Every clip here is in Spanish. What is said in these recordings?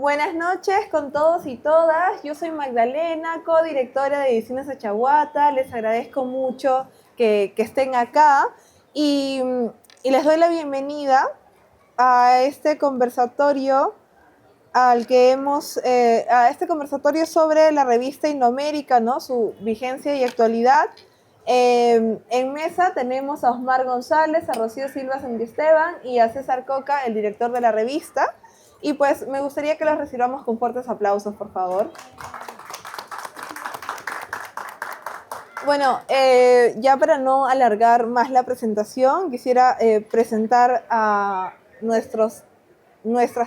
Buenas noches con todos y todas. Yo soy Magdalena, codirectora de Ediciones Achahuata. Les agradezco mucho que estén acá y, y les doy la bienvenida a este conversatorio a este conversatorio sobre la revista Indoamérica, ¿no? Su vigencia y actualidad. En mesa tenemos a Osmar González, a Rocío Silva Santiesteban y a César Coca, el director de la revista. Y pues me gustaría que los recibamos con fuertes aplausos, por favor. Bueno, ya para no alargar más la presentación, quisiera presentar a nuestras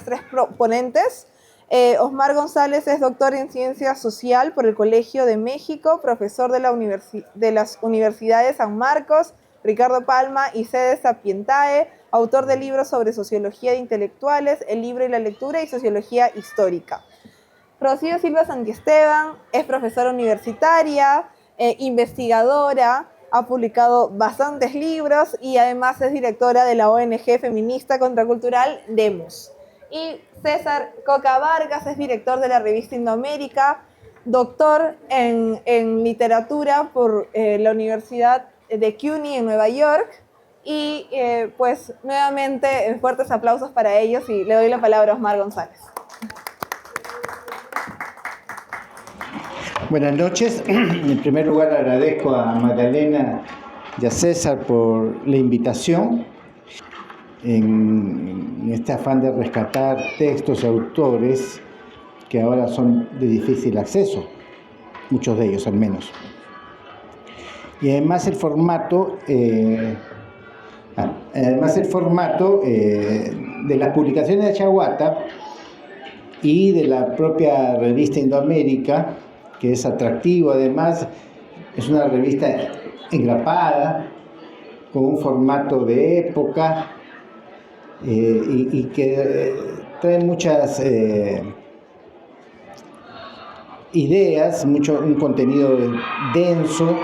tres ponentes. Osmar González es doctor en Ciencia Social por el Colegio de México, profesor de las Universidades San Marcos, Ricardo Palma y Sede Sapientae, autor de libros sobre sociología de intelectuales, el libro y la lectura y sociología histórica. Rocío Silva Santiesteban es profesora universitaria, investigadora, ha publicado bastantes libros y además es directora de la ONG feminista contracultural Demos. Y César Coca Vargas es director de la revista Indoamérica, doctor en literatura por la Universidad de CUNY en Nueva York. Y pues nuevamente fuertes aplausos para ellos y le doy la palabra a Osmar González. Buenas noches. En primer lugar agradezco a Magdalena y a César por la invitación en este afán de rescatar textos y autores que ahora son de difícil acceso, muchos de ellos al menos. Y además el formato de las publicaciones de Achahuata y de la propia revista Indoamérica, que es atractivo además, es una revista engrapada, con un formato de época y que trae muchas ideas, un contenido denso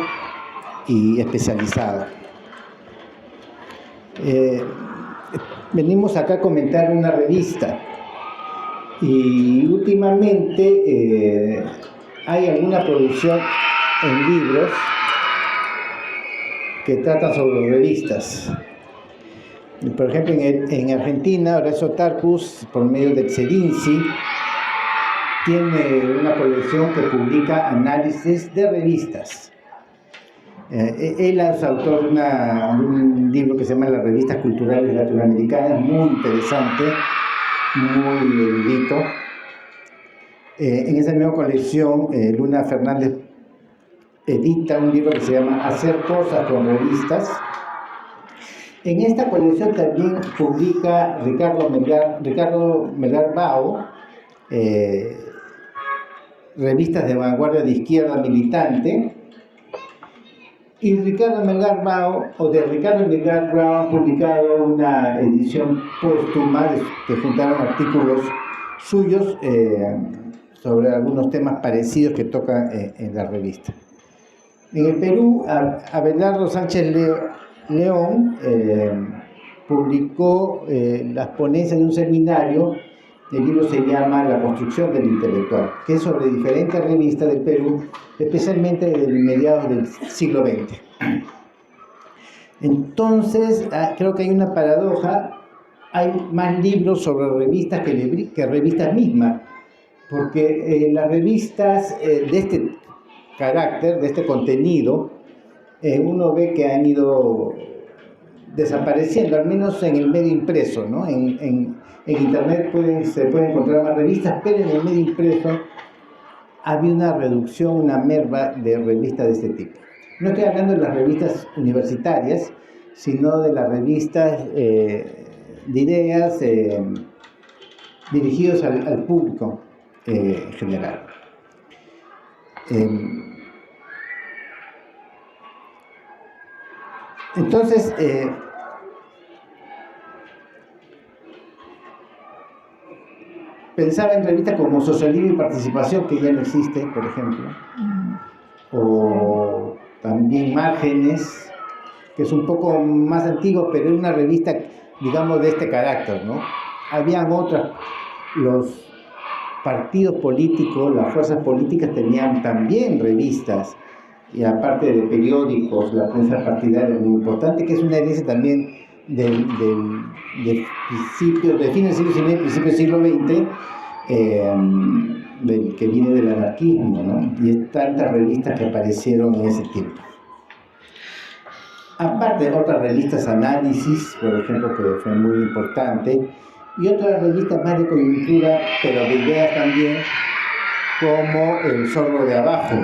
y especializado. Venimos acá a comentar una revista y últimamente hay alguna producción en libros que tratan sobre revistas. Por ejemplo, en Argentina, Horacio Tarcus, por medio de Xerinci, tiene una colección que publica análisis de revistas. Él es autor de un libro que se llama Las Revistas Culturales Latinoamericanas, muy interesante, muy erudito. En esa misma colección, Luna Fernández edita un libro que se llama Hacer cosas con revistas. En esta colección también publica Ricardo Melgar Bao, revistas de vanguardia de izquierda militante. Y Ricardo Melgar Bao ha publicado una edición póstuma que juntaron artículos suyos sobre algunos temas parecidos que toca en la revista. En el Perú, Abelardo Sánchez León publicó las ponencias de un seminario. El libro se llama La construcción del intelectual, que es sobre diferentes revistas del Perú, especialmente desde mediados del siglo XX. Entonces, creo que hay una paradoja. Hay más libros sobre revistas que revistas mismas, porque las revistas de este carácter, de este contenido, uno ve que han ido desapareciendo, al menos en el medio impreso, ¿no? En Internet se pueden encontrar más revistas, pero en el medio impreso había una reducción, una merma de revistas de este tipo. No estoy hablando de las revistas universitarias, sino de las revistas de ideas dirigidos al público en general. Entonces, pensaba en revistas como Socialismo y Participación, que ya no existe, por ejemplo, o también Márgenes, que es un poco más antiguo, pero es una revista, digamos, de este carácter, ¿no? Habían otras, los partidos políticos, las fuerzas políticas tenían también revistas, y aparte de periódicos, la prensa partidaria es muy importante, que es una herencia también de fines del siglo XIX, principios del siglo XX, que viene del anarquismo, ¿no? Y tantas revistas que aparecieron en ese tiempo. Aparte de otras revistas análisis, por ejemplo, que fue muy importante, y otras revistas más de coyuntura, pero de ideas también, como El Zorro de Abajo.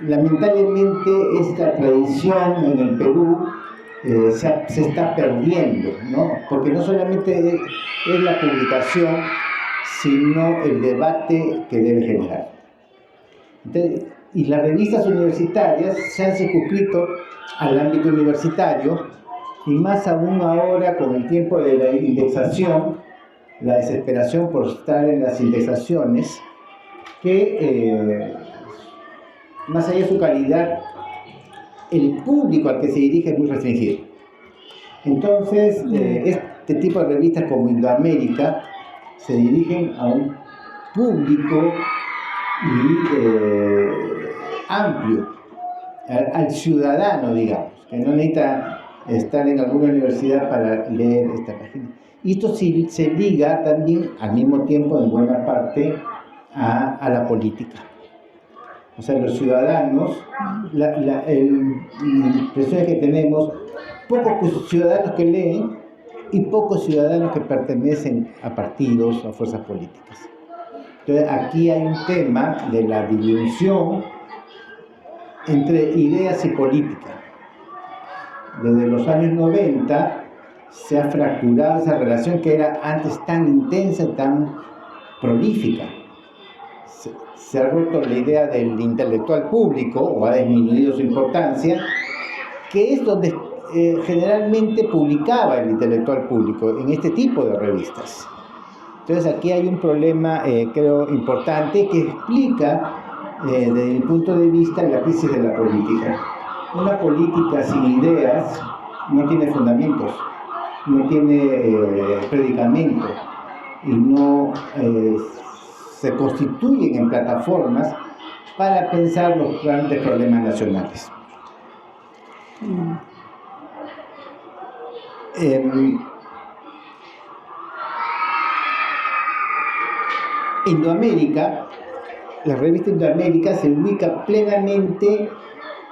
Lamentablemente esta tradición en el Perú se está perdiendo, ¿no? Porque no solamente es la publicación, sino el debate que debe generar. Entonces, y las revistas universitarias se han circunscrito al ámbito universitario, y más aún ahora con el tiempo de la indexación, la desesperación por estar en las indexaciones, que más allá de su calidad, el público al que se dirige es muy restringido. Entonces, este tipo de revistas como Indoamérica se dirigen a un público amplio, al ciudadano, digamos, que no necesita estar en alguna universidad para leer esta página. Y esto se liga también, al mismo tiempo, en buena parte, a la política. O sea, los ciudadanos, la impresión es que tenemos pocos ciudadanos que leen y pocos ciudadanos que pertenecen a partidos, a fuerzas políticas. Entonces, aquí hay un tema de la dilución entre ideas y política. Desde los años 90 se ha fracturado esa relación que era antes tan intensa y tan prolífica. Se ha roto la idea del intelectual público, o ha disminuido su importancia, que es donde generalmente publicaba el intelectual público, en este tipo de revistas. Entonces aquí hay un problema, creo, importante, que explica, desde mi punto de vista, la crisis de la política. Una política sin ideas no tiene fundamentos, no tiene predicamento, y no se constituyen en plataformas para pensar los grandes problemas nacionales. Indoamérica, la revista Indoamérica se ubica plenamente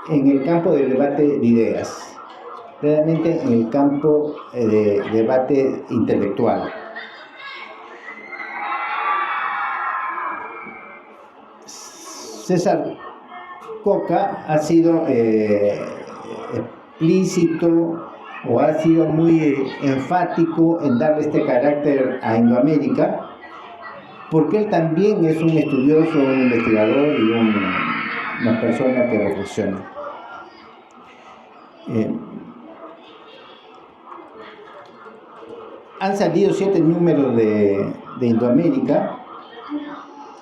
en el campo del debate de ideas, plenamente en el campo de debate intelectual. César Coca ha sido explícito, o ha sido muy enfático en darle este carácter a Indoamérica, porque él también es un estudioso, un investigador y una persona que reflexiona. Han salido 7 números de Indoamérica.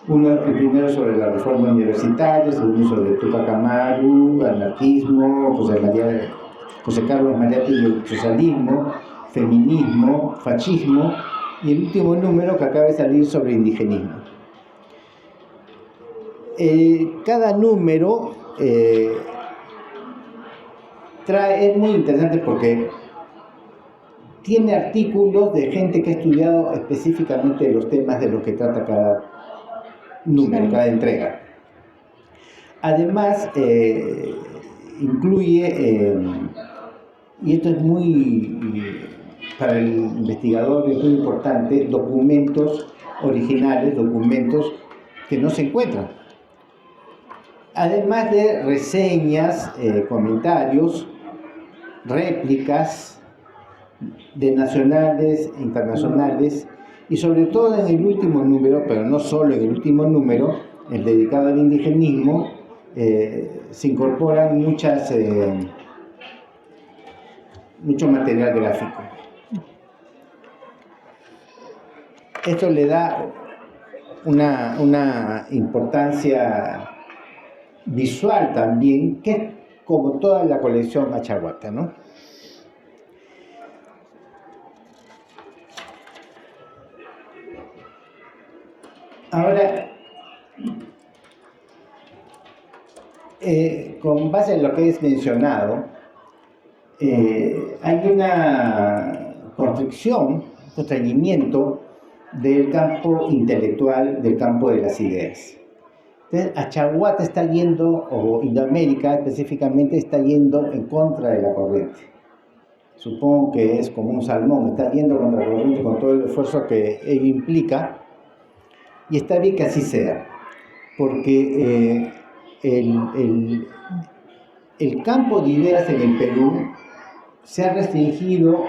El primero sobre la reforma universitaria, el segundo sobre Tupac Amaru, anarquismo, José Carlos Mariátegui y el socialismo, feminismo, fascismo, y el último número que acaba de salir sobre indigenismo. Cada número es muy interesante porque tiene artículos de gente que ha estudiado específicamente los temas de los que trata cada número, cada entrega. Además, incluye, y esto es para el investigador es muy importante, documentos originales, documentos que no se encuentran. Además de reseñas, comentarios, réplicas de nacionales e internacionales, y sobre todo en el último número, pero no solo en el último número, el dedicado al indigenismo, se incorporan mucho material gráfico. Esto le da una importancia visual también, que es como toda la colección Achahuata, ¿no? Ahora, con base en lo que es mencionado, hay una constricción, un constreñimiento del campo intelectual, del campo de las ideas. Entonces, Achahuata está yendo, o Indoamérica específicamente, está yendo en contra de la corriente. Supongo que es como un salmón, está yendo contra la corriente con todo el esfuerzo que ello implica, y está bien que así sea, porque el campo de ideas en el Perú se ha restringido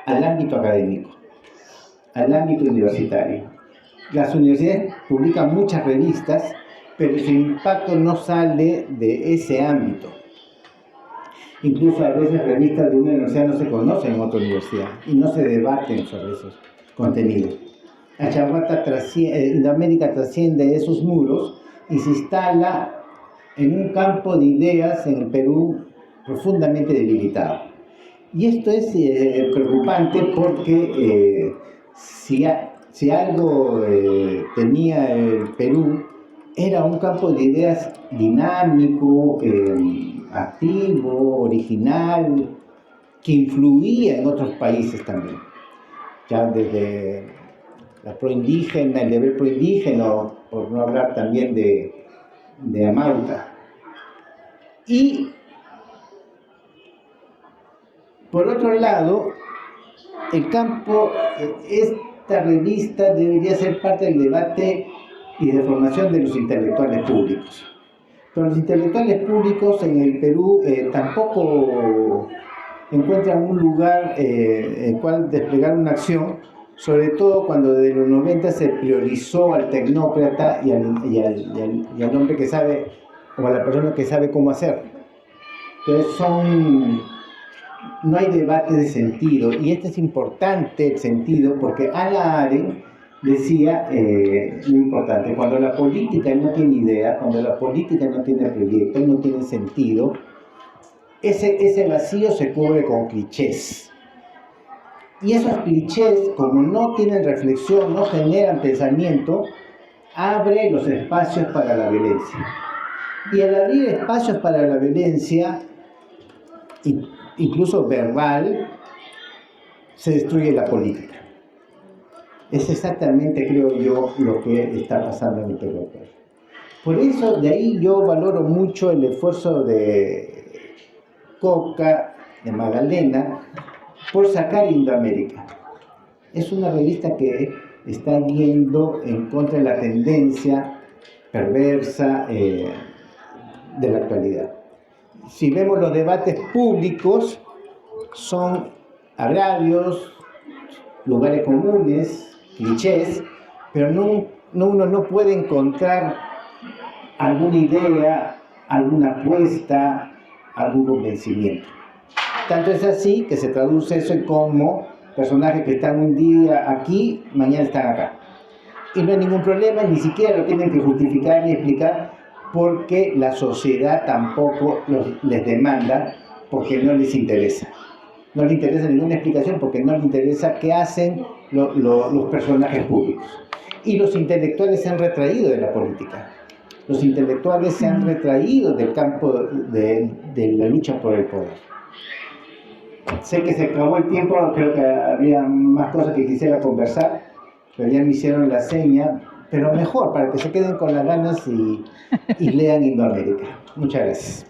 al ámbito académico, al ámbito universitario. Las universidades publican muchas revistas, pero su impacto no sale de ese ámbito. Incluso a veces revistas de una universidad no se conocen en otra universidad y no se debaten sobre esos contenidos. Achahuata Indoamérica trasciende esos muros y se instala en un campo de ideas en el Perú profundamente debilitado. Y esto es preocupante porque si algo tenía el Perú, era un campo de ideas dinámico, activo, original, que influía en otros países también. Ya desde la proindígena, el deber proindígena, por no hablar también de Amauta. Y por otro lado, el campo, esta revista debería ser parte del debate y de formación de los intelectuales públicos. Pero los intelectuales públicos en el Perú tampoco encuentran un lugar en el cual desplegar una acción, sobre todo cuando desde los 90 se priorizó al tecnócrata y al hombre que sabe, o a la persona que sabe cómo hacer. Entonces no hay debate de sentido, y este es importante el sentido, porque Hannah Arendt decía lo importante: cuando la política no tiene idea, cuando la política no tiene proyecto, no tiene sentido, ese vacío se cubre con clichés. Y esos clichés, como no tienen reflexión, no generan pensamiento, abre los espacios para la violencia. Y al abrir espacios para la violencia, incluso verbal, se destruye la política. Es exactamente, creo yo, lo que está pasando en el Perú. Por eso, de ahí yo valoro mucho el esfuerzo de Coca, de Magdalena, por sacar Indoamérica. Es una revista que está yendo en contra de la tendencia perversa de la actualidad. Si vemos los debates públicos, son agravios, lugares comunes, clichés, pero uno no puede encontrar alguna idea, alguna apuesta, algún convencimiento. Tanto es así que se traduce eso en como personajes que están un día aquí, mañana están acá. Y no hay ningún problema, ni siquiera lo tienen que justificar ni explicar, porque la sociedad tampoco les demanda, porque no les interesa. No les interesa ninguna explicación, porque no les interesa qué hacen los personajes públicos. Y los intelectuales se han retraído de la política. Los intelectuales se han retraído del campo de la lucha por el poder. Sé que se acabó el tiempo, creo que había más cosas que quisiera conversar, pero ya me hicieron la seña, pero mejor, para que se queden con las ganas y lean Indoamérica. Muchas gracias.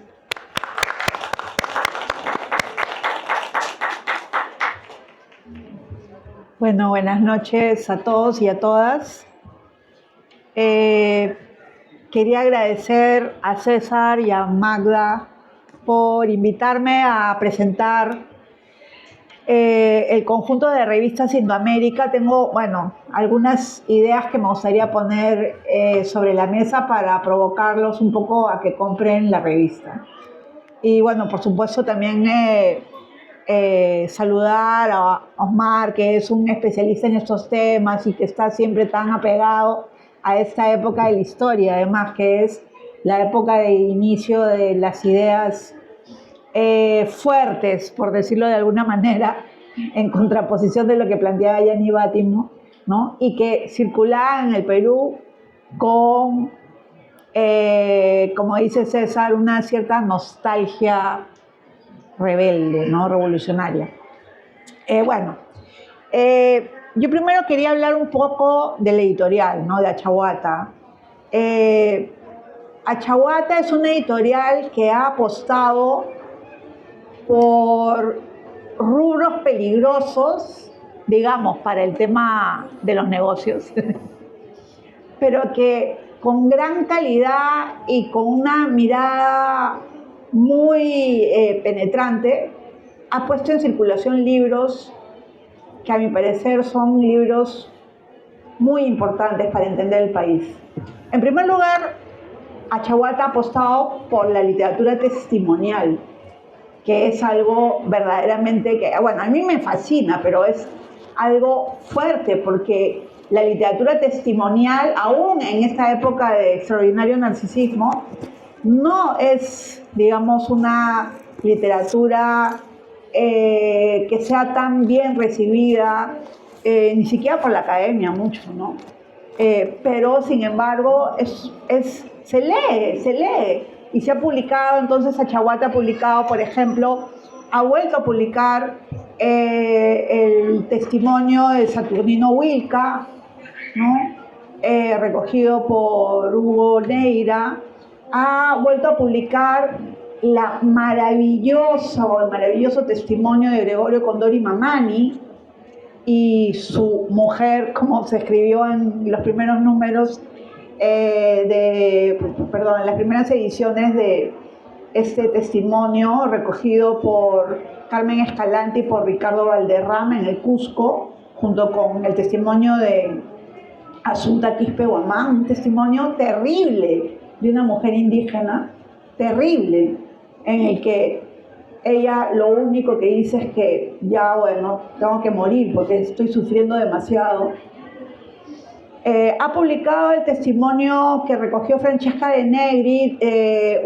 Bueno, buenas noches a todos y a todas. Quería agradecer a César y a Magda por invitarme a presentar el conjunto de revistas Indoamérica. Tengo, algunas ideas que me gustaría poner sobre la mesa para provocarlos un poco a que compren la revista. Y bueno, por supuesto también saludar a Osmar, que es un especialista en estos temas y que está siempre tan apegado a esta época de la historia, además, que es la época de inicio de las ideas fuertes, por decirlo de alguna manera, en contraposición de lo que planteaba Gianni Battimo, ¿no? Y que circulaban en el Perú con, como dice César, una cierta nostalgia rebelde, ¿no? Revolucionaria. Yo primero quería hablar un poco de la editorial, ¿no? De Achahuata. Achahuata es una editorial que ha apostado por rubros peligrosos, digamos, para el tema de los negocios, pero que con gran calidad y con una mirada muy penetrante ha puesto en circulación libros que a mi parecer son libros muy importantes para entender el país. En primer lugar, Achahuata ha apostado por la literatura testimonial, que es algo verdaderamente que, bueno, a mí me fascina, pero es algo fuerte porque la literatura testimonial, aún en esta época de extraordinario narcisismo, no es, digamos, una literatura que sea tan bien recibida, ni siquiera por la academia mucho, ¿no? Pero, sin embargo, se lee. Y se ha publicado, entonces Achahuata ha publicado, por ejemplo, ha vuelto a publicar el testimonio de Saturnino Huilca, ¿no? Recogido por Hugo Neira. Ha vuelto a publicar el maravilloso testimonio de Gregorio Condori Mamani y su mujer, como se escribió en los primeros números, en las primeras ediciones de este testimonio, recogido por Carmen Escalante y por Ricardo Valderrama en el Cusco, junto con el testimonio de Asunta Quispe Guamán, un testimonio terrible de una mujer indígena, terrible, en el que ella lo único que dice es que ya, bueno, tengo que morir porque estoy sufriendo demasiado. Ha publicado el testimonio que recogió Francesca de Negri,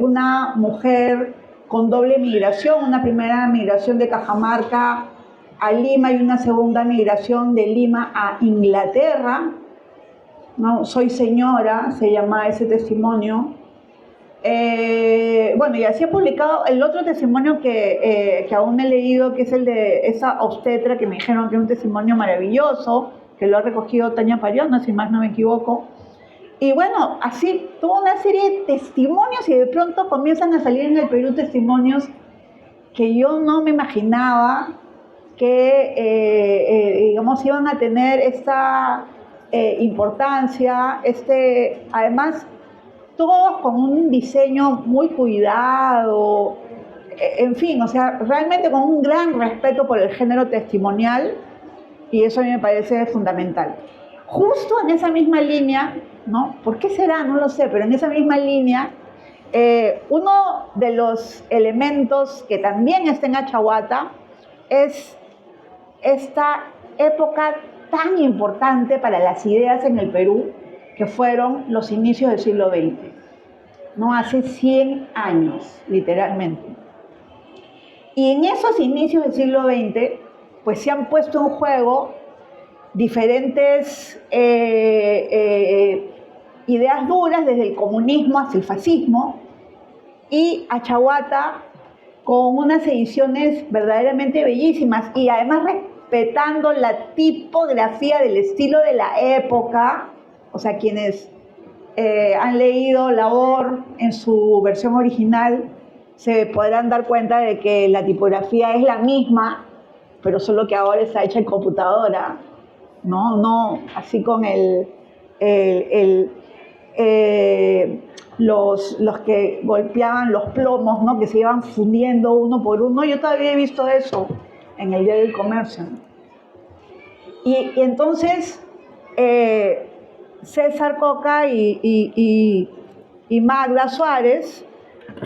una mujer con doble migración, una primera migración de Cajamarca a Lima y una segunda migración de Lima a Inglaterra, ¿no? Soy señora, se llama ese testimonio. Y así ha publicado el otro testimonio que aún he leído, que es el de esa obstetra que me dijeron que es un testimonio maravilloso, que lo ha recogido Tania Pariona, si más no me equivoco. Y bueno, así toda una serie de testimonios, y de pronto comienzan a salir en el Perú testimonios que yo no me imaginaba que, digamos, iban a tener esta importancia, además, todos con un diseño muy cuidado, en fin, o sea, realmente con un gran respeto por el género testimonial, y eso a mí me parece fundamental. Justo en esa misma línea, ¿no? ¿Por qué será? No lo sé, pero en esa misma línea, uno de los elementos que también está en Achahuata es esta época tan importante para las ideas en el Perú, que fueron los inicios del siglo XX, ¿no? Hace 100 años, literalmente. Y en esos inicios del siglo XX, pues se han puesto en juego diferentes ideas duras, desde el comunismo hasta el fascismo, y Achahuata, con unas ediciones verdaderamente bellísimas, y además respetando la tipografía del estilo de la época. O sea, quienes han leído Labor en su versión original se podrán dar cuenta de que la tipografía es la misma, pero solo que ahora está hecha en computadora, no así con los que golpeaban los plomos, ¿no? Que se iban fundiendo uno por uno. Yo todavía he visto eso en el Diario del Comercio. Y entonces César Coca y Magda Suárez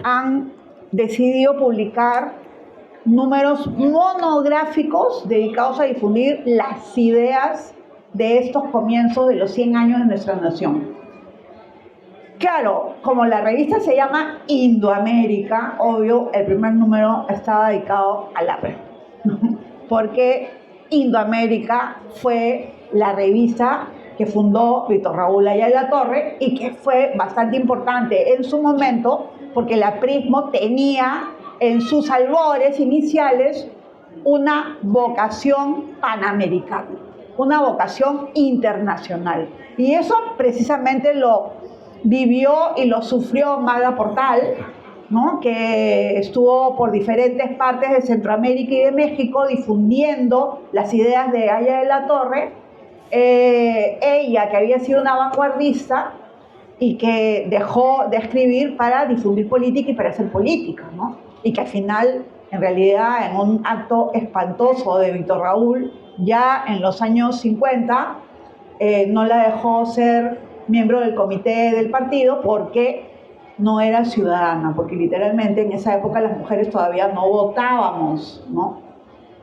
han decidido publicar números monográficos dedicados a difundir las ideas de estos comienzos de los 100 años de nuestra nación. Claro, como la revista se llama Indoamérica, obvio, el primer número estaba dedicado al APE, porque Indoamérica fue la revista que fundó Víctor Raúl Ayala Torre y que fue bastante importante en su momento porque el aprismo tenía en sus albores iniciales una vocación panamericana, una vocación internacional. Y eso precisamente lo vivió y lo sufrió Magda Portal, ¿no? Que estuvo por diferentes partes de Centroamérica y de México difundiendo las ideas de Ayala de la Torre. Ella, que había sido una vanguardista y que dejó de escribir para difundir política y para hacer política, ¿no? Y que al final, en realidad, en un acto espantoso de Víctor Raúl, ya en los años 50, no la dejó ser miembro del comité del partido porque no era ciudadana, porque literalmente en esa época las mujeres todavía no votábamos, ¿no?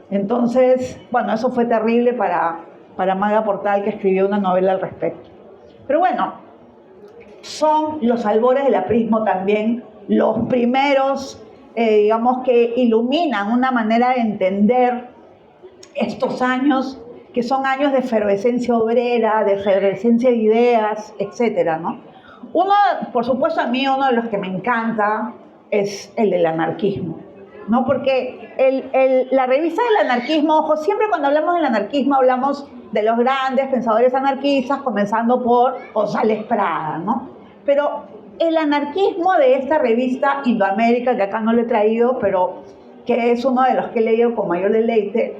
Entonces, bueno, eso fue terrible para Magda Portal, que escribió una novela al respecto. Pero bueno, son los albores del aprismo también los primeros, digamos, que iluminan una manera de entender estos años, que son años de efervescencia obrera, de efervescencia de ideas, etcétera, ¿no? Uno, por supuesto, a mí uno de los que me encanta es el del anarquismo, ¿no? Porque la revista del anarquismo, ojo, siempre cuando hablamos del anarquismo hablamos de los grandes pensadores anarquistas, comenzando por González Prada, ¿no? Pero el anarquismo de esta revista Indoamérica, que acá no lo he traído, pero que es uno de los que he leído con mayor deleite,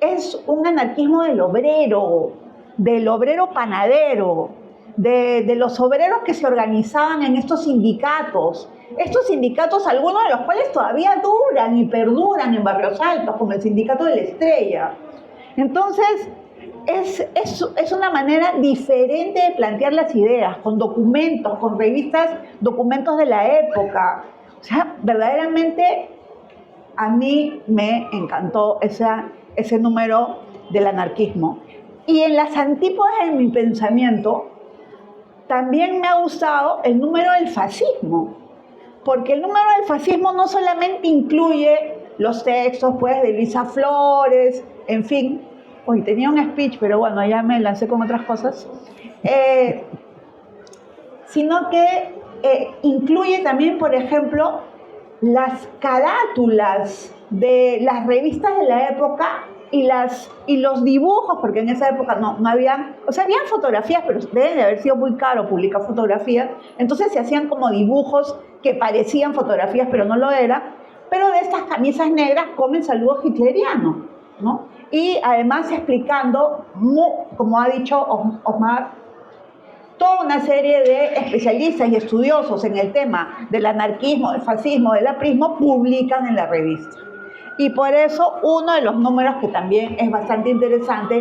es un anarquismo del obrero panadero, de los obreros que se organizaban en estos sindicatos, algunos de los cuales todavía duran y perduran en barrios altos, como el sindicato de la Estrella. Entonces, es una manera diferente de plantear las ideas, con documentos, con revistas, documentos de la época. O sea, verdaderamente a mí me encantó ese número del anarquismo. Y en las antípodas de mi pensamiento, también me ha gustado el número del fascismo, porque el número del fascismo no solamente incluye los textos, pues, de Luisa Flores, en fin. Hoy tenía un speech, pero bueno, ya me lancé con otras cosas. Sino que incluye también, por ejemplo, las carátulas de las revistas de la época y los dibujos, porque en esa época no habían, o sea, habían fotografías, pero deben de haber sido muy caro publicar fotografías, entonces se hacían como dibujos que parecían fotografías, pero no lo era, pero de estas camisas negras con el saludo hitleriano, ¿no? Y además explicando, como ha dicho Osmar, toda una serie de especialistas y estudiosos en el tema del anarquismo, del fascismo, del aprismo, publican en la revista. Y por eso uno de los números que también es bastante interesante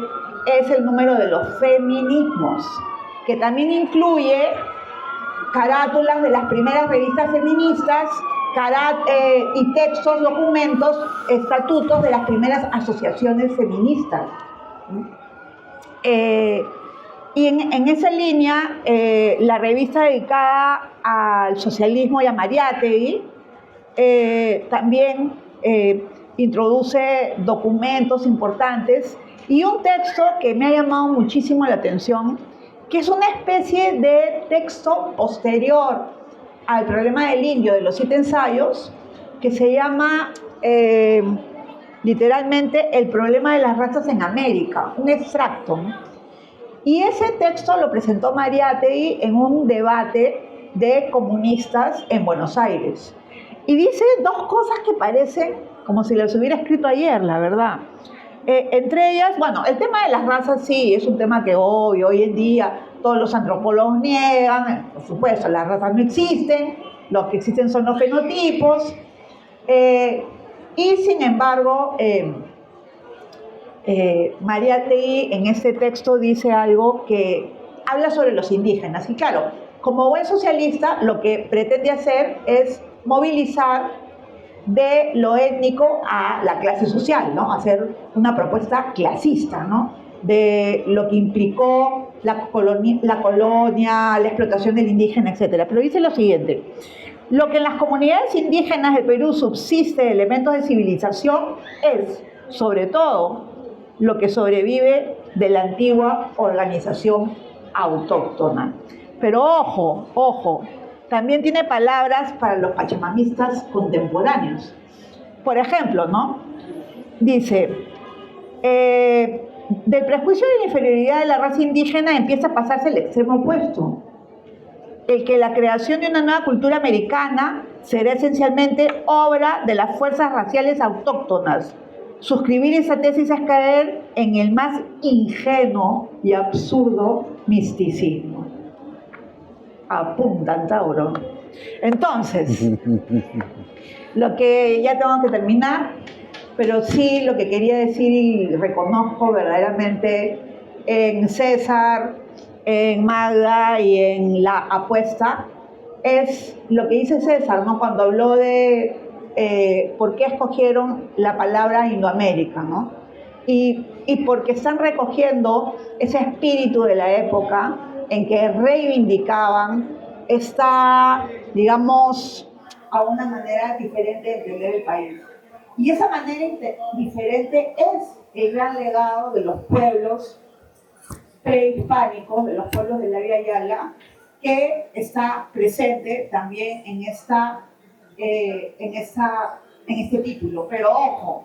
es el número de los feminismos, que también incluye carátulas de las primeras revistas feministas, y textos, documentos, estatutos de las primeras asociaciones feministas. Y en esa línea, la revista dedicada al socialismo y a Mariátegui también introduce documentos importantes y un texto que me ha llamado muchísimo la atención, que es una especie de texto posterior al problema del indio de los 7 ensayos, que se llama literalmente El problema de las razas en América, un extracto, ¿no? Y ese texto lo presentó Mariátegui en un debate de comunistas en Buenos Aires. Y dice dos cosas que parecen como si las hubiera escrito ayer, la verdad. Entre ellas, bueno, el tema de las razas sí, es un tema que hoy en día todos los antropólogos niegan, por supuesto, las razas no existen, lo que existen son los fenotipos, y sin embargo, Mariátegui en ese texto dice algo que habla sobre los indígenas, y claro, como buen socialista, lo que pretende hacer es movilizar de lo étnico a la clase social, ¿no? Hacer una propuesta clasista, ¿no? De lo que implicó la colonia, la explotación del indígena, etc. Pero dice lo siguiente: lo que en las comunidades indígenas del Perú subsiste de elementos de civilización es, sobre todo, lo que sobrevive de la antigua organización autóctona. Pero ojo, ojo, también tiene palabras para los pachamamistas contemporáneos. Por ejemplo, ¿no? Dice, del prejuicio de la inferioridad de la raza indígena empieza a pasarse el extremo opuesto, el que la creación de una nueva cultura americana será esencialmente obra de las fuerzas raciales autóctonas. Suscribir esa tesis es caer en el más ingenuo y absurdo misticismo. Apuntan, Tauro. Entonces, lo que ya tengo que terminar, pero sí lo que quería decir y reconozco verdaderamente en César, en Magda y en la apuesta, es lo que dice César, ¿no? Cuando habló de por qué escogieron la palabra Indoamérica, ¿no? Y porque están recogiendo ese espíritu de la época en que reivindicaban esta, digamos, a una manera diferente de entender el país. Y esa manera diferente es el gran legado de los pueblos prehispánicos, de los pueblos de la Vía Yala, que está presente también en este título. Pero ojo,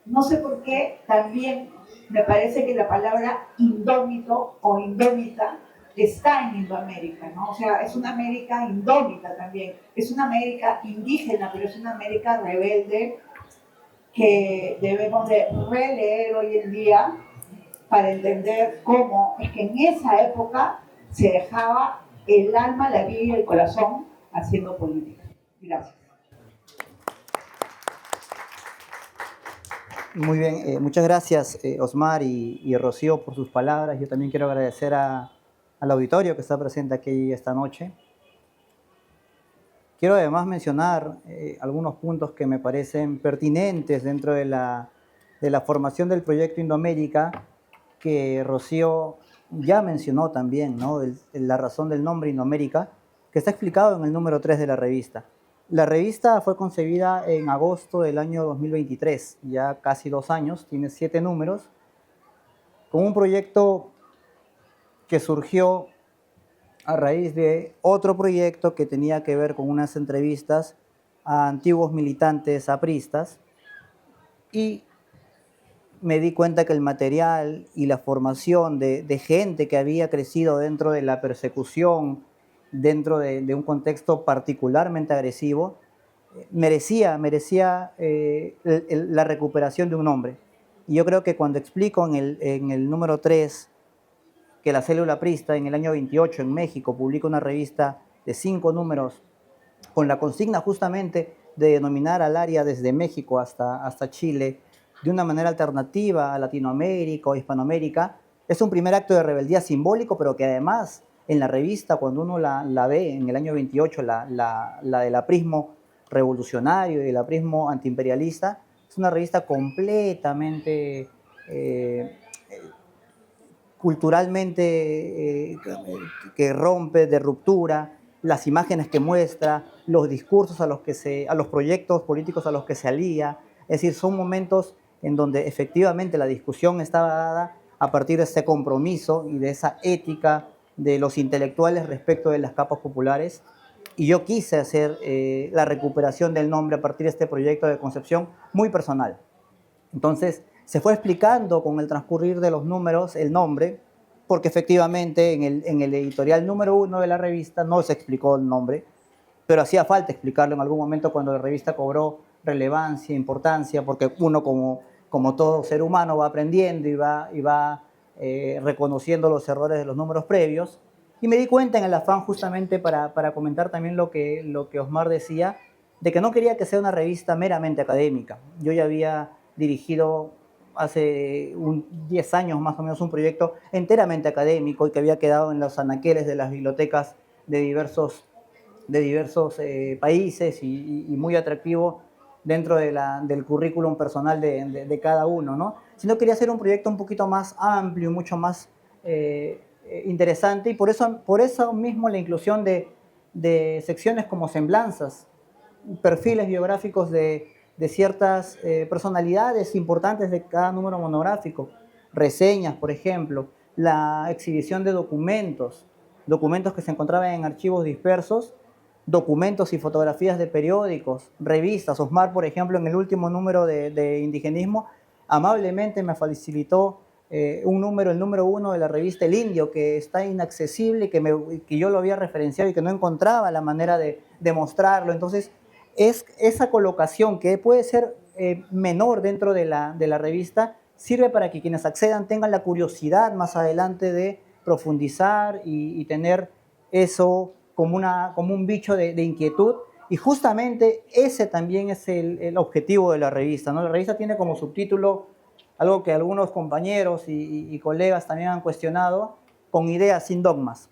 no sé por qué también me parece que la palabra indómito o indómita está en Indoamérica, ¿no? O sea, es una América indómita también, es una América indígena, pero es una América rebelde que debemos de releer hoy en día para entender cómo es que en esa época se dejaba el alma, la vida y el corazón haciendo política. Gracias. Muy bien, muchas gracias Osmar y Rocío por sus palabras. Yo también quiero agradecer al auditorio que está presente aquí esta noche. Quiero además mencionar algunos puntos que me parecen pertinentes dentro de la formación del proyecto Indoamérica, que Rocío ya mencionó también, ¿no? La razón del nombre Indoamérica, que está explicado en el número 3 de la revista. La revista fue concebida en agosto del año 2023, ya casi 2 años, tiene 7 números, con un proyecto que surgió a raíz de otro proyecto que tenía que ver con unas entrevistas a antiguos militantes apristas, y me di cuenta que el material y la formación de gente que había crecido dentro de la persecución, dentro de un contexto particularmente agresivo, merecía la recuperación de un nombre. Y yo creo que cuando explico en el número 3 que la célula aprista en el año 28 en México publica una revista de 5 números con la consigna justamente de denominar al área desde México hasta Chile de una manera alternativa a Latinoamérica o Hispanoamérica, es un primer acto de rebeldía simbólico, pero que además en la revista, cuando uno la ve en el año 28, la del aprismo revolucionario y el aprismo antiimperialista, es una revista completamente culturalmente que rompe, de ruptura, las imágenes que muestra, los discursos a los proyectos políticos a los que se alía. Es decir, son momentos en donde efectivamente la discusión estaba dada a partir de ese compromiso y de esa ética de los intelectuales respecto de las capas populares. Y yo quise hacer la recuperación del nombre a partir de este proyecto de concepción muy personal. Entonces, se fue explicando con el transcurrir de los números el nombre, porque efectivamente en el editorial número 1 de la revista no se explicó el nombre, pero hacía falta explicarlo en algún momento cuando la revista cobró relevancia, importancia, porque uno como todo ser humano va aprendiendo y va reconociendo los errores de los números previos. Y me di cuenta en el afán justamente para comentar también lo que Osmar decía, de que no quería que sea una revista meramente académica. Yo ya había dirigido hace 10 años más o menos un proyecto enteramente académico y que había quedado en los anaqueles de las bibliotecas de diversos países y muy atractivo dentro del currículum personal de cada uno, ¿no? Sino quería hacer un proyecto un poquito más amplio, mucho más interesante, y por eso mismo la inclusión de secciones como semblanzas, perfiles biográficos de de ciertas personalidades importantes de cada número monográfico, reseñas, por ejemplo, la exhibición de documentos, documentos que se encontraban en archivos dispersos, documentos y fotografías de periódicos, revistas. Osmar, por ejemplo, en el último número de Indigenismo, amablemente me facilitó un número, el número 1 de la revista El Indio, que está inaccesible, que yo lo había referenciado y que no encontraba la manera de mostrarlo. Entonces, es esa colocación que puede ser menor dentro de la revista, sirve para que quienes accedan tengan la curiosidad más adelante de profundizar y tener eso como un bicho de inquietud. Y justamente ese también es el objetivo de la revista, ¿no? La revista tiene como subtítulo algo que algunos compañeros y colegas también han cuestionado: con ideas sin dogmas.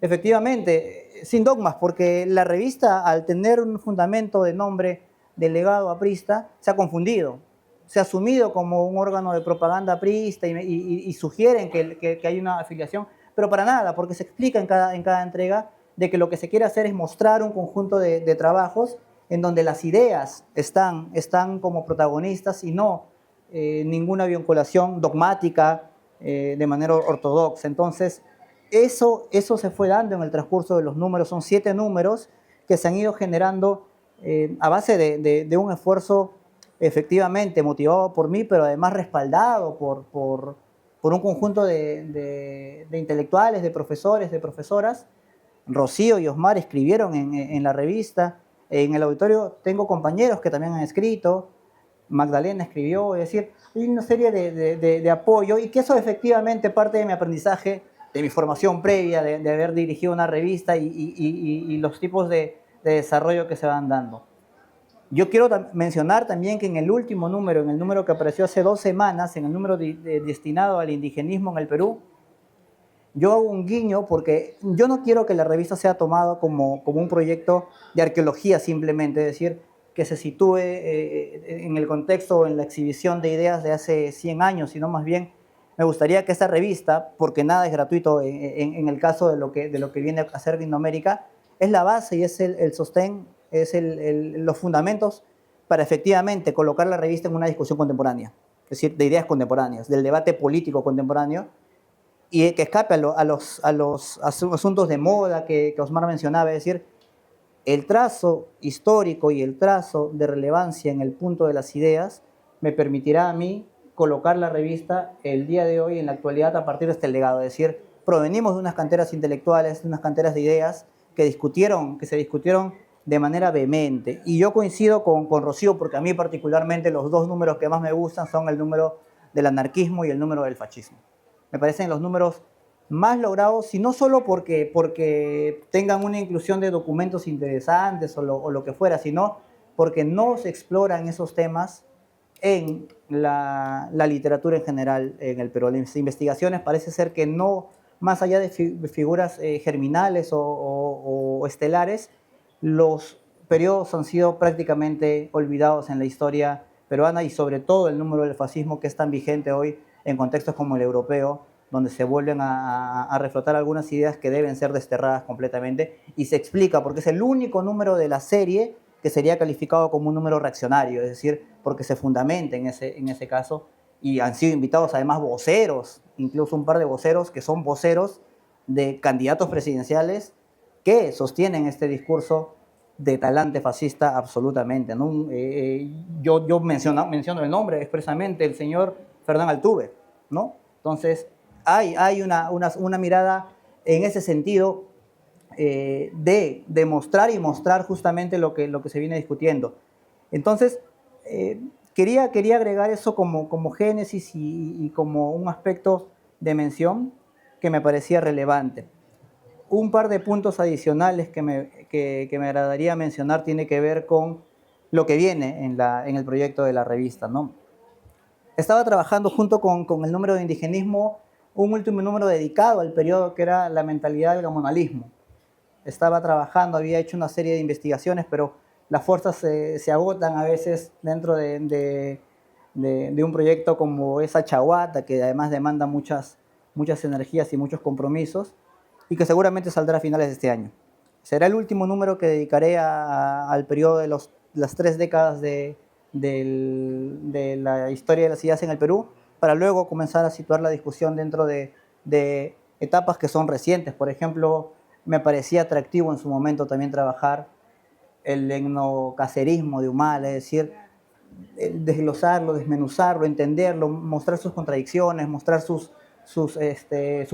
Efectivamente, sin dogmas, porque la revista, al tener un fundamento de nombre delegado aprista, se ha confundido, se ha asumido como un órgano de propaganda aprista y sugieren que hay una afiliación, pero para nada, porque se explica en cada entrega de que lo que se quiere hacer es mostrar un conjunto de trabajos en donde las ideas están como protagonistas y no ninguna vinculación dogmática de manera ortodoxa. Entonces, eso se fue dando en el transcurso de los números. Son 7 números que se han ido generando a base de un esfuerzo efectivamente motivado por mí, pero además respaldado por un conjunto de intelectuales, de profesores, de profesoras. Rocío y Osmar escribieron en la revista. En el auditorio tengo compañeros que también han escrito. Magdalena escribió, es decir, hay una serie de apoyo, y que eso efectivamente parte de mi aprendizaje, de mi formación previa, de haber dirigido una revista y los tipos de desarrollo que se van dando. Yo quiero mencionar también que en el último número, en el número que apareció hace 2 semanas, en el número destinado al indigenismo en el Perú, yo hago un guiño porque yo no quiero que la revista sea tomada como un proyecto de arqueología simplemente, es decir, que se sitúe en el contexto o en la exhibición de ideas de hace 100 años, sino más bien me gustaría que esta revista, porque nada es gratuito en el caso de lo que viene a hacer Indoamérica, es la base y es el sostén, es los fundamentos para efectivamente colocar la revista en una discusión contemporánea, es decir, de ideas contemporáneas, del debate político contemporáneo, y que escape a los asuntos de moda que Osmar mencionaba, es decir, el trazo histórico y el trazo de relevancia en el punto de las ideas me permitirá a mí colocar la revista el día de hoy, en la actualidad, a partir de este legado. Es decir, provenimos de unas canteras intelectuales, de unas canteras de ideas que se discutieron de manera vehemente. Y yo coincido con Rocío, porque a mí particularmente los 2 números que más me gustan son el número del anarquismo y el número del fascismo. Me parecen los números más logrados, y no solo porque tengan una inclusión de documentos interesantes o lo que fuera, sino porque no se exploran esos temas en la literatura en general en el Perú. Las investigaciones parece ser que no, más allá de figuras germinales o estelares, los periodos han sido prácticamente olvidados en la historia peruana, y sobre todo el número del fascismo, que es tan vigente hoy en contextos como el europeo, donde se vuelven a reflotar algunas ideas que deben ser desterradas completamente, y se explica porque es el único número de la serie que sería calificado como un número reaccionario, es decir, porque se fundamenta en ese caso, y han sido invitados además voceros, incluso un par de voceros que son voceros de candidatos presidenciales que sostienen este discurso de talante fascista absolutamente, ¿no? Yo menciono el nombre expresamente, el señor Fernán Altuve, ¿no? Entonces, hay una mirada en ese sentido de demostrar y mostrar justamente lo que se viene discutiendo. Entonces, quería agregar eso como génesis y como un aspecto de mención que me parecía relevante. Un par de puntos adicionales que me agradaría mencionar tiene que ver con lo que viene en el proyecto de la revista, ¿no? Estaba trabajando junto con el número de indigenismo un último número dedicado al periodo que era la mentalidad del gamonalismo. Estaba trabajando, había hecho una serie de investigaciones, pero las fuerzas se agotan a veces dentro de un proyecto como esa Chahuata, que además demanda muchas energías y muchos compromisos, y que seguramente saldrá a finales de este año. Será el último número que dedicaré al periodo de las 3 décadas de de la historia de las ideas en el Perú, para luego comenzar a situar la discusión dentro de etapas que son recientes. Por ejemplo, me parecía atractivo en su momento también trabajar el etnocacerismo de Humala, es decir, desglosarlo, desmenuzarlo, entenderlo, mostrar sus contradicciones, mostrar sus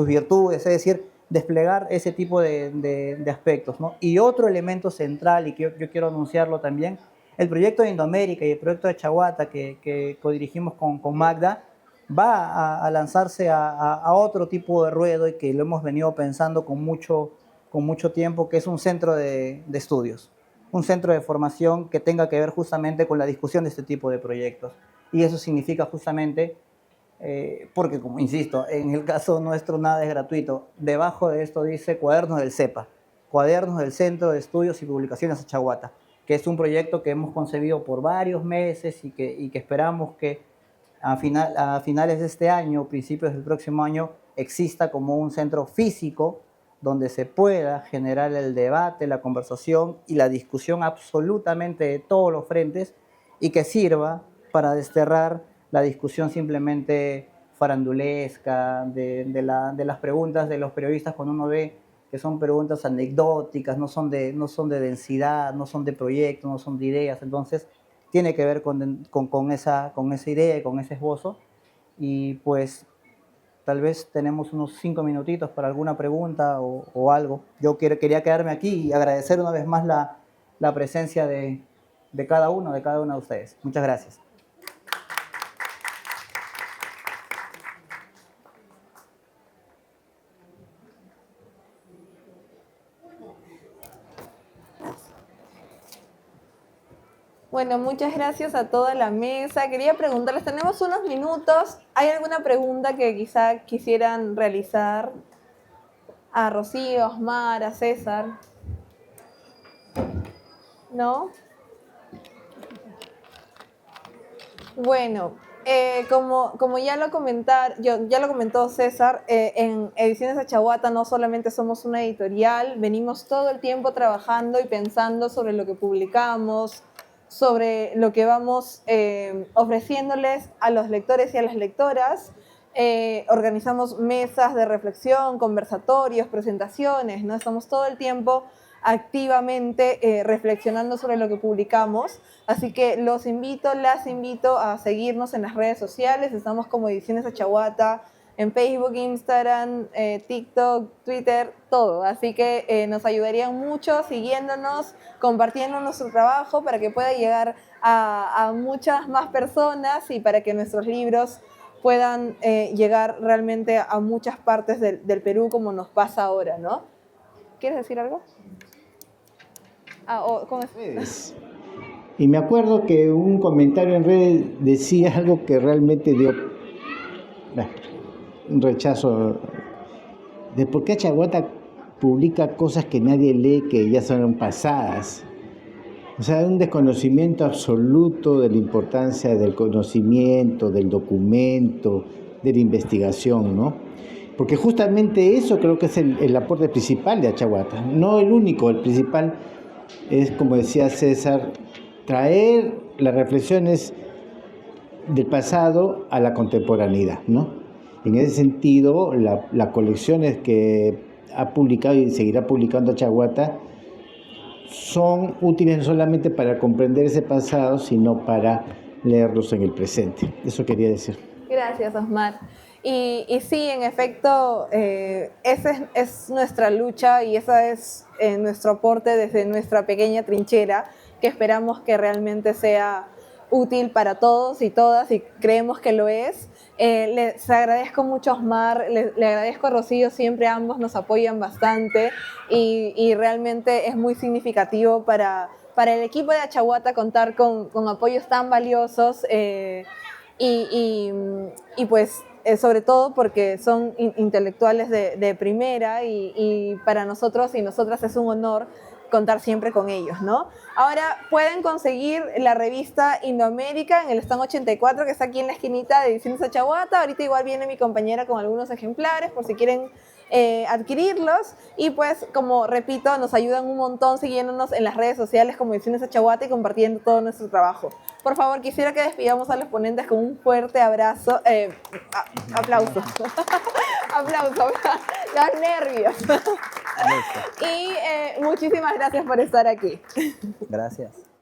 virtudes, es decir, desplegar ese tipo de aspectos, ¿no? Y otro elemento central, y que yo quiero anunciarlo también, el proyecto de Indoamérica y el proyecto de Chaguata que codirigimos con Magda, va a lanzarse a otro tipo de ruedo y que lo hemos venido pensando con mucho tiempo, que es un centro de estudios, un centro de formación que tenga que ver justamente con la discusión de este tipo de proyectos. Y eso significa justamente, porque como insisto, en el caso nuestro nada es gratuito, debajo de esto dice Cuadernos del CEPA, Cuadernos del Centro de Estudios y Publicaciones Achaguata, que es un proyecto que hemos concebido por varios meses y que esperamos que a finales de este año, principios del próximo año, exista como un centro físico donde se pueda generar el debate, la conversación y la discusión absolutamente de todos los frentes y que sirva para desterrar la discusión simplemente farandulesca de las preguntas de los periodistas cuando uno ve que son preguntas anecdóticas, no son de densidad, no son de proyectos, no son de ideas. Entonces, tiene que ver con esa idea y con ese esbozo. Y pues tal vez tenemos unos 5 minutitos para alguna pregunta o algo. Yo quería quedarme aquí y agradecer una vez más la presencia de cada uno de ustedes. Muchas gracias. Bueno, muchas gracias a toda la mesa. Quería preguntarles, tenemos unos minutos. ¿Hay alguna pregunta que quizá quisieran realizar a Rocío, a Osmar, a César? ¿No? Bueno, como ya lo comentó César, en Ediciones Achaguata no solamente somos una editorial, venimos todo el tiempo trabajando y pensando sobre lo que publicamos, sobre lo que vamos ofreciéndoles a los lectores y a las lectoras. Organizamos mesas de reflexión, conversatorios, presentaciones, ¿no? Estamos todo el tiempo activamente reflexionando sobre lo que publicamos. Así que las invito a seguirnos en las redes sociales. Estamos como Ediciones Achaguata en Facebook, Instagram, TikTok, Twitter, todo. Así que nos ayudarían mucho siguiéndonos, compartiendo nuestro trabajo para que pueda llegar a muchas más personas y para que nuestros libros puedan llegar realmente a muchas partes del Perú como nos pasa ahora, ¿no? ¿Quieres decir algo? ¿Cómo es? Y me acuerdo que un comentario en redes decía algo que realmente dio un rechazo de por qué Achaguata publica cosas que nadie lee, que ya son pasadas. O sea, un desconocimiento absoluto de la importancia del conocimiento, del documento, de la investigación, ¿no? Porque justamente eso creo que es el aporte principal de Achaguata, no el único, el principal es, como decía César, traer las reflexiones del pasado a la contemporaneidad, ¿no? En ese sentido, las colecciones que ha publicado y seguirá publicando Achaguata son útiles no solamente para comprender ese pasado, sino para leerlos en el presente. Eso quería decir. Gracias, Osmar. Y sí, en efecto, esa es nuestra lucha y ese es nuestro aporte desde nuestra pequeña trinchera, que esperamos que realmente sea útil para todos y todas, y creemos que lo es. Les agradezco mucho a Osmar, le agradezco a Rocío, siempre ambos nos apoyan bastante y realmente es muy significativo para el equipo de Achaguata contar con apoyos tan valiosos y pues sobre todo porque son intelectuales de primera y para nosotros y nosotras es un honor contar siempre con ellos, ¿no? Ahora pueden conseguir la revista Indoamérica en el stand 84, que está aquí en la esquinita de Ediciones Achaguata. Ahorita igual viene mi compañera con algunos ejemplares por si quieren adquirirlos. Y pues, como repito, nos ayudan un montón siguiéndonos en las redes sociales como Ediciones Achaguata y compartiendo todo nuestro trabajo. Por favor, quisiera que despidamos a los ponentes con un fuerte abrazo. Aplausos. Aplausos. Los nervios. Y muchísimas gracias por estar aquí. Gracias.